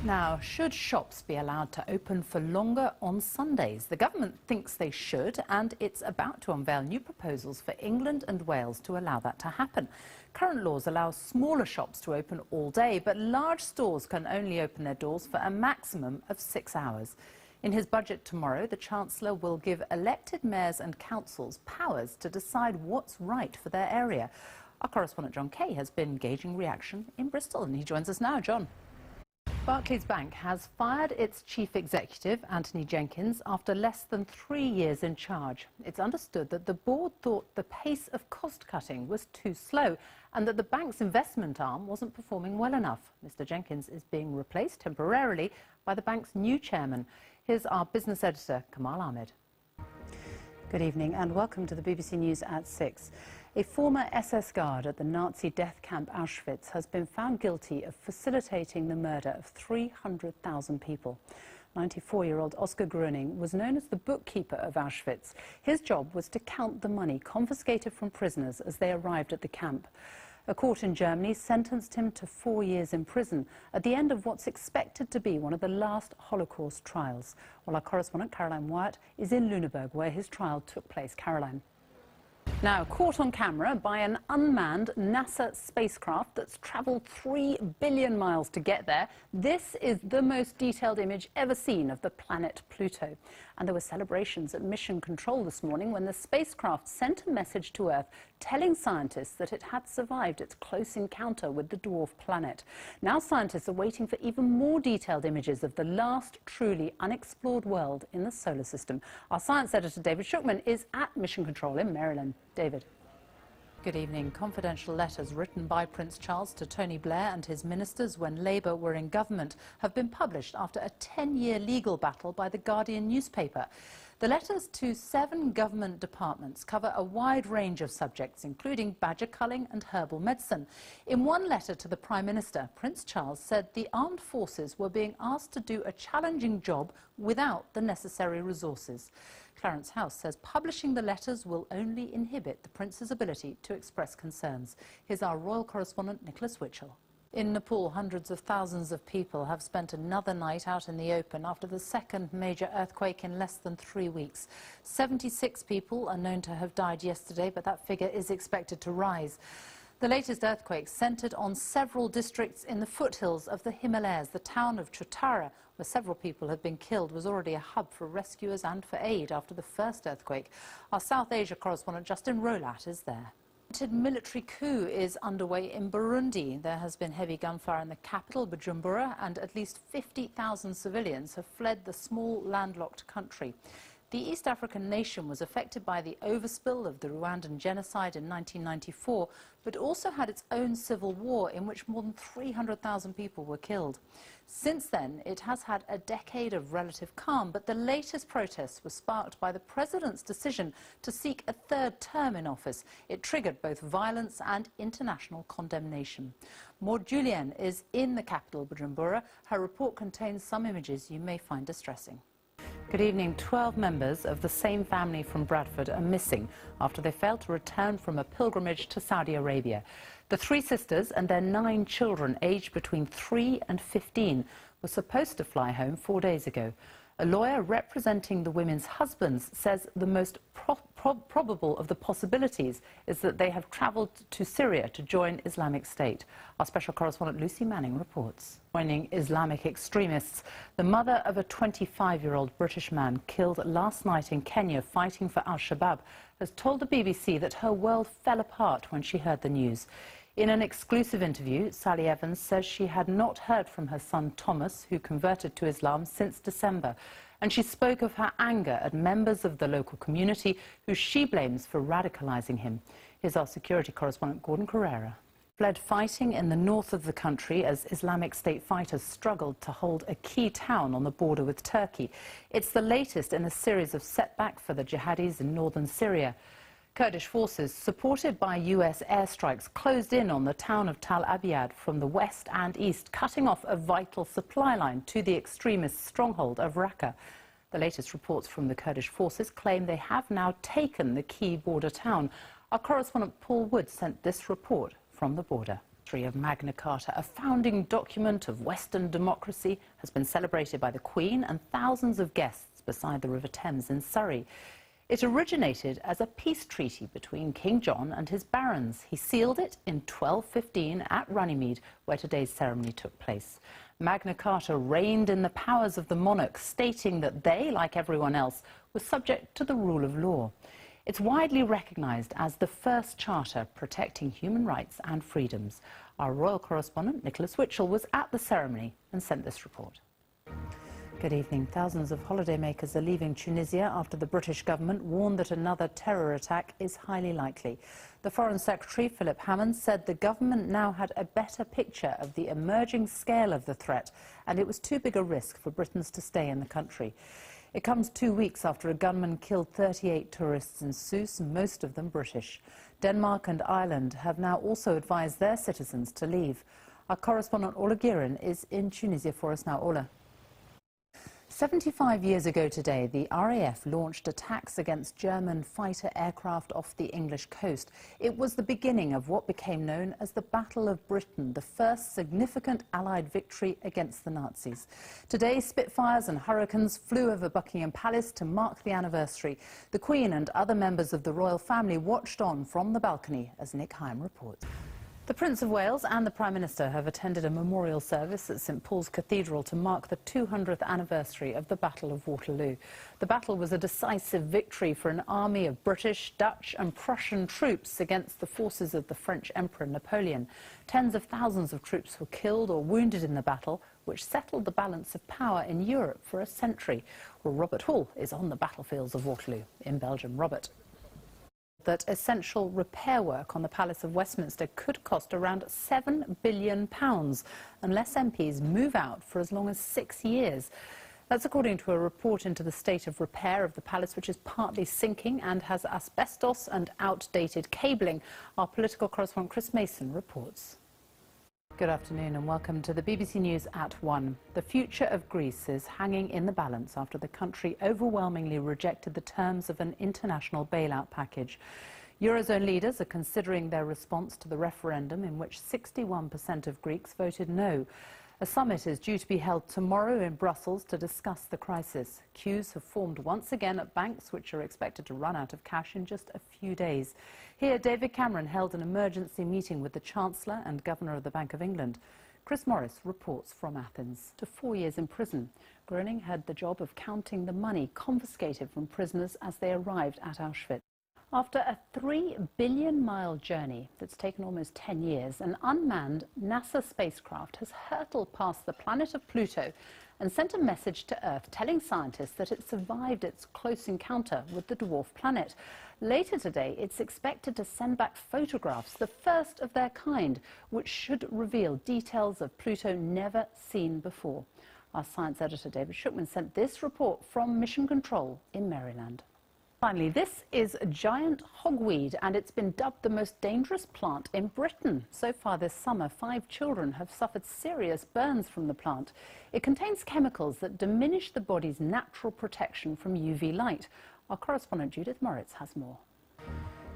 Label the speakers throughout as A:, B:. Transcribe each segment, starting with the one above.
A: Now, should shops be allowed to open for longer on Sundays? The government thinks they should, and it's about to unveil new proposals for England and Wales to allow that to happen. Current laws allow smaller shops to open all day, but large stores can only open their doors for a maximum of 6 hours. In his budget tomorrow, the Chancellor will give elected mayors and councils powers to decide what's right for their area. Our correspondent John Kay has been gauging reaction in Bristol, and he joins us now. John. Barclays Bank has fired its chief executive, Anthony Jenkins, after less than 3 years in charge. It's understood that the board thought the pace of cost-cutting was too slow and that the bank's investment arm wasn't performing well enough. Mr. Jenkins is being replaced temporarily by the bank's new chairman. Here's our business editor, Kamal Ahmed.
B: Good evening and welcome to the BBC News at 6. A former SS guard at the Nazi death camp Auschwitz has been found guilty of facilitating the murder of 300,000 people. 94-year-old Oskar Gröning was known as the bookkeeper of Auschwitz. His job was to count the money confiscated from prisoners as they arrived at the camp. A court in Germany sentenced him to 4 years in prison at the end of what's expected to be one of the last Holocaust trials. Well, our correspondent Caroline Wyatt is in Lüneburg, where his trial took place. Caroline. Now, caught on camera by an unmanned NASA spacecraft that's travelled 3 billion miles to get there, this is the most detailed image ever seen of the planet Pluto. And there were celebrations at Mission Control this morning when the spacecraft sent a message to Earth telling scientists that it had survived its close encounter with the dwarf planet. Now scientists are waiting for even more detailed images of the last truly unexplored world in the solar system. Our science editor David Shookman is at Mission Control in Maryland. David.
A: Good evening. Confidential letters written by Prince Charles to Tony Blair and his ministers when Labour were in government have been published after a 10-year legal battle by the Guardian newspaper. The letters to 7 government departments cover a wide range of subjects, including badger culling and herbal medicine. In one letter to the Prime Minister, Prince Charles said the armed forces were being asked to do a challenging job without the necessary resources. Clarence House says publishing the letters will only inhibit the Prince's ability to express concerns. Here's our royal correspondent Nicholas Witchell. In Nepal, hundreds of thousands of people have spent another night out in the open after the second major earthquake in less than 3 weeks. 76 people are known to have died yesterday, but that figure is expected to rise. The latest earthquake centred on several districts in the foothills of the Himalayas. The town of Chotara, where several people have been killed, was already a hub for rescuers and for aid after the first earthquake. Our South Asia correspondent Justin Rolat is there. A military coup is underway in Burundi. There has been heavy gunfire in the capital, Bujumbura, and at least 50,000 civilians have fled the small landlocked country. The East African nation was affected by the overspill of the Rwandan genocide in 1994, but also had its own civil war in which more than 300,000 people were killed. Since then, it has had a decade of relative calm, but the latest protests were sparked by the president's decision to seek a third term in office. It triggered both violence and international condemnation. Maud Julien is in the capital, Bujumbura. Her report contains some images you may find distressing.
B: Good evening. 12 members of the same family from Bradford are missing after they failed to return from a pilgrimage to Saudi Arabia. The 3 sisters and their 9 children, aged between 3 and 15, were supposed to fly home 4 days ago. A lawyer representing the women's husbands says the most probable of the possibilities is that they have travelled to Syria to join Islamic State. Our special correspondent Lucy Manning reports. Joining Islamic extremists, the mother of a 25-year-old British man killed last night in Kenya fighting for Al-Shabaab has told the BBC that her world fell apart when she heard the news. In an exclusive interview, Sally Evans says she had not heard from her son Thomas, who converted to Islam, since December. And she spoke of her anger at members of the local community who she blames for radicalising him. Here's our security correspondent Gordon Carrera. Fled fighting in the north of the country as Islamic State fighters struggled to hold a key town on the border with Turkey. It's the latest in a series of setbacks for the jihadis in northern Syria. Kurdish forces, supported by US airstrikes, closed in on the town of Tal Abyad from the west and east, cutting off a vital supply line to the extremist stronghold of Raqqa. The latest reports from the Kurdish forces claim they have now taken the key border town. Our correspondent Paul Wood sent this report from the border. Of Magna Carta, a founding document of Western democracy, has been celebrated by the Queen and thousands of guests beside the River Thames in Surrey. It originated as a peace treaty between King John and his barons. He sealed it in 1215 at Runnymede, where today's ceremony took place. Magna Carta reined in the powers of the monarch, stating that they, like everyone else, were subject to the rule of law. It's widely recognised as the first charter protecting human rights and freedoms. Our royal correspondent, Nicholas Witchell, was at the ceremony and sent this report. Good evening. Thousands of holidaymakers are leaving Tunisia after the British government warned that another terror attack is highly likely. The Foreign Secretary, Philip Hammond, said the government now had a better picture of the emerging scale of the threat, and it was too big a risk for Britons to stay in the country. It comes 2 weeks after a gunman killed 38 tourists in Sousse, most of them British. Denmark and Ireland have now also advised their citizens to leave. Our correspondent Ola Girin is in Tunisia for us now. Ola. 75 years ago today, the RAF launched attacks against German fighter aircraft off the English coast. It was the beginning of what became known as the Battle of Britain, the first significant Allied victory against the Nazis. Today, Spitfires and Hurricanes flew over Buckingham Palace to mark the anniversary. The Queen and other members of the royal family watched on from the balcony, as Nick Hyam reports. The Prince of Wales and the Prime Minister have attended a memorial service at St Paul's Cathedral to mark the 200th anniversary of the Battle of Waterloo. The battle was a decisive victory for an army of British, Dutch and Prussian troops against the forces of the French Emperor Napoleon. Tens of thousands of troops were killed or wounded in the battle, which settled the balance of power in Europe for a century. Well, Robert Hall is on the battlefields of Waterloo in Belgium. Robert. That essential repair work on the Palace of Westminster could cost around £7 billion unless MPs move out for as long as 6 years. That's according to a report into the state of repair of the palace, which is partly sinking and has asbestos and outdated cabling. Our political correspondent Chris Mason reports. Good afternoon and welcome to the BBC News at 1. The future of Greece is hanging in the balance after the country overwhelmingly rejected the terms of an international bailout package. Eurozone leaders are considering their response to the referendum in which 61% of Greeks voted no. A summit is due to be held tomorrow in Brussels to discuss the crisis. Queues have formed once again at banks, which are expected to run out of cash in just a few days. Here, David Cameron held an emergency meeting with the Chancellor and Governor of the Bank of England. Chris Morris reports from Athens. To 4 years in prison, Groening had the job of counting the money confiscated from prisoners as they arrived at Auschwitz. After a 3 billion-mile journey that's taken almost 10 years, an unmanned NASA spacecraft has hurtled past the planet of Pluto and sent a message to Earth telling scientists that it survived its close encounter with the dwarf planet. Later today, it's expected to send back photographs, the first of their kind, which should reveal details of Pluto never seen before. Our science editor, David Shookman, sent this report from Mission Control in Maryland. Finally, this is a giant hogweed, and it's been dubbed the most dangerous plant in Britain. So far this summer, 5 children have suffered serious burns from the plant. It contains chemicals that diminish the body's natural protection from UV light. Our correspondent Judith Moritz has more.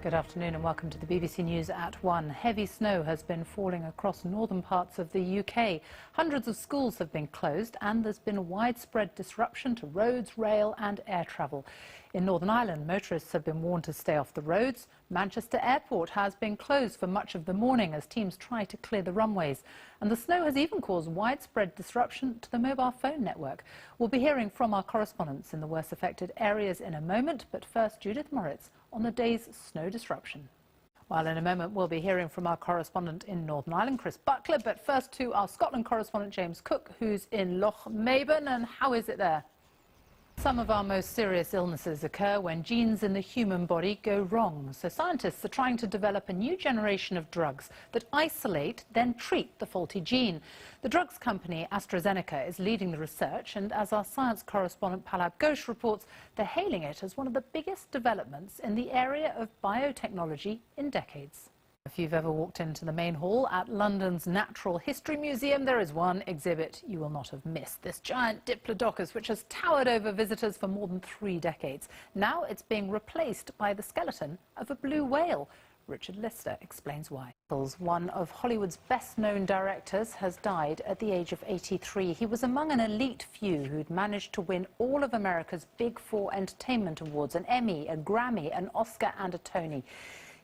B: Good afternoon and welcome to the BBC News at 1. Heavy snow has been falling across northern parts of the UK. Hundreds of schools have been closed and there's been widespread disruption to roads, rail and air travel. In Northern Ireland, motorists have been warned to stay off the roads. Manchester Airport has been closed for much of the morning as teams try to clear the runways. And the snow has even caused widespread disruption to the mobile phone network. We'll be hearing from our correspondents in the worst affected areas in a moment, but first Judith Moritz on the day's snow disruption. Well, in a moment we'll be hearing from our correspondent in Northern Ireland, Chris Buckler, but first to our Scotland correspondent James Cook, who's in Loch Maben. And how is it there? Some of our most serious illnesses occur when genes in the human body go wrong. So scientists are trying to develop a new generation of drugs that isolate, then treat the faulty gene. The drugs company AstraZeneca is leading the research, and as our science correspondent Palab Ghosh reports, they're hailing it as one of the biggest developments in the area of biotechnology in decades. If you've ever walked into the main hall at London's Natural History Museum, there is one exhibit you will not have missed. This giant Diplodocus, which has towered over visitors for more than 3 decades. Now it's being replaced by the skeleton of a blue whale. Richard Lister explains why. One of Hollywood's best-known directors has died at the age of 83. He was among an elite few who'd managed to win all of America's Big Four entertainment awards, an Emmy, a Grammy, an Oscar and a Tony.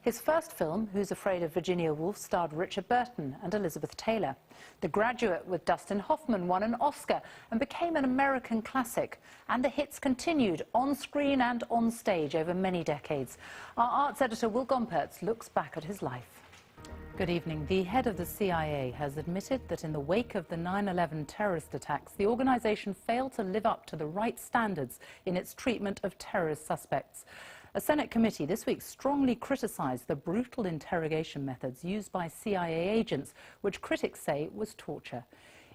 B: His first film, Who's Afraid of Virginia Woolf, starred Richard Burton and Elizabeth Taylor. The Graduate with Dustin Hoffman won an Oscar and became an American classic. And the hits continued on screen and on stage over many decades. Our arts editor Will Gompertz looks back at his life. Good evening. The head of the CIA has admitted that in the wake of the 9/11 terrorist attacks, the organization failed to live up to the right standards in its treatment of terrorist suspects. A Senate committee this week strongly criticized the brutal interrogation methods used by CIA agents, which critics say was torture.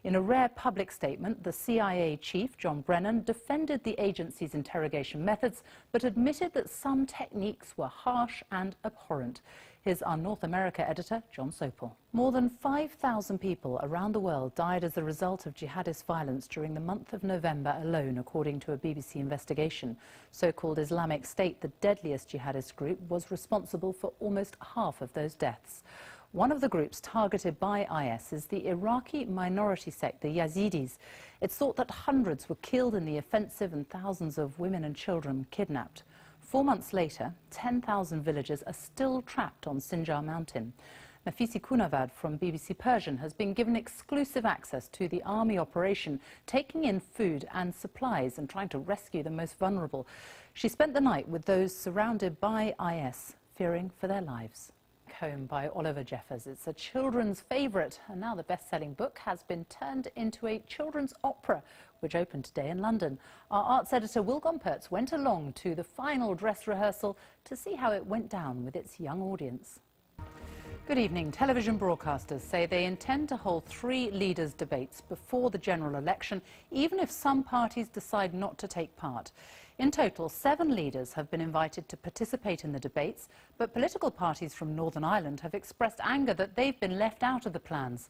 B: In a rare public statement, the CIA chief, John Brennan, defended the agency's interrogation methods, but admitted that some techniques were harsh and abhorrent. Here's our North America editor, John Sopel. More than 5,000 people around the world died as a result of jihadist violence during the month of November alone, according to a BBC investigation. So-called Islamic State, the deadliest jihadist group, was responsible for almost half of those deaths. One of the groups targeted by IS is the Iraqi minority sect, the Yazidis. It's thought that hundreds were killed in the offensive and thousands of women and children kidnapped. 4 months later, 10,000 villagers are still trapped on Sinjar Mountain. Nafisi Kunavad from BBC Persian has been given exclusive access to the army operation, taking in food and supplies and trying to rescue the most vulnerable. She spent the night with those surrounded by IS, fearing for their lives. Home by Oliver Jeffers. It's a children's favourite, and now the best-selling book has been turned into a children's opera, which opened today in London. Our arts editor Will Gompertz went along to the final dress rehearsal to see how it went down with its young audience. Good evening. Television broadcasters say they intend to hold 3 leaders' debates before the general election, even if some parties decide not to take part. In total, 7 leaders have been invited to participate in the debates, but political parties from Northern Ireland have expressed anger that they've been left out of the plans.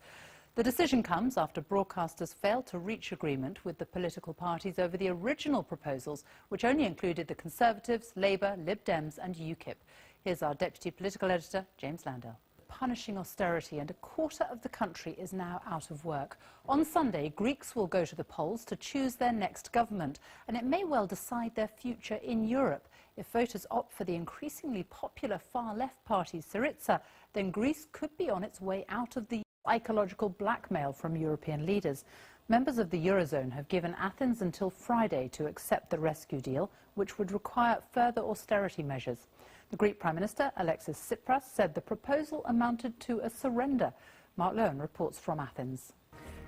B: The decision comes after broadcasters failed to reach agreement with the political parties over the original proposals, which only included the Conservatives, Labour, Lib Dems and UKIP. Here's our Deputy Political Editor, James Landell. Punishing austerity, and a quarter of the country is now out of work. On Sunday, Greeks will go to the polls to choose their next government, and it may well decide their future in Europe. If voters opt for the increasingly popular far-left party Syriza, then Greece could be on its way out of the psychological blackmail from European leaders. Members of the Eurozone have given Athens until Friday to accept the rescue deal, which would require further austerity measures. The Greek Prime Minister, Alexis Tsipras, said the proposal amounted to a surrender. Mark Lowen reports from Athens.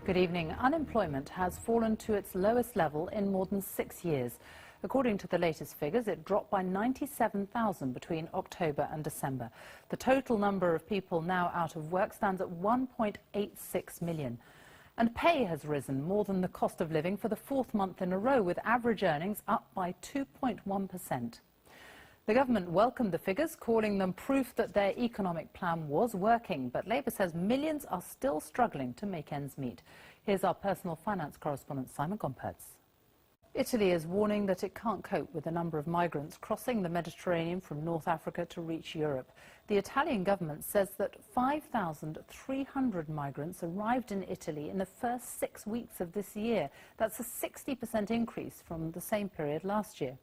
B: Good evening. Unemployment has fallen to its lowest level in more than 6 years. According to the latest figures, it dropped by 97,000 between October and December. The total number of people now out of work stands at 1.86 million. And pay has risen more than the cost of living for the 4th month in a row, with average earnings up by 2.1%. The government welcomed the figures, calling them proof that their economic plan was working. But Labour says millions are still struggling to make ends meet. Here's our personal finance correspondent, Simon Gompertz. Italy is warning that it can't cope with the number of migrants crossing the Mediterranean from North Africa to reach Europe. The Italian government says that 5,300 migrants arrived in Italy in the first 6 weeks of this year. That's a 60% increase from the same period last year.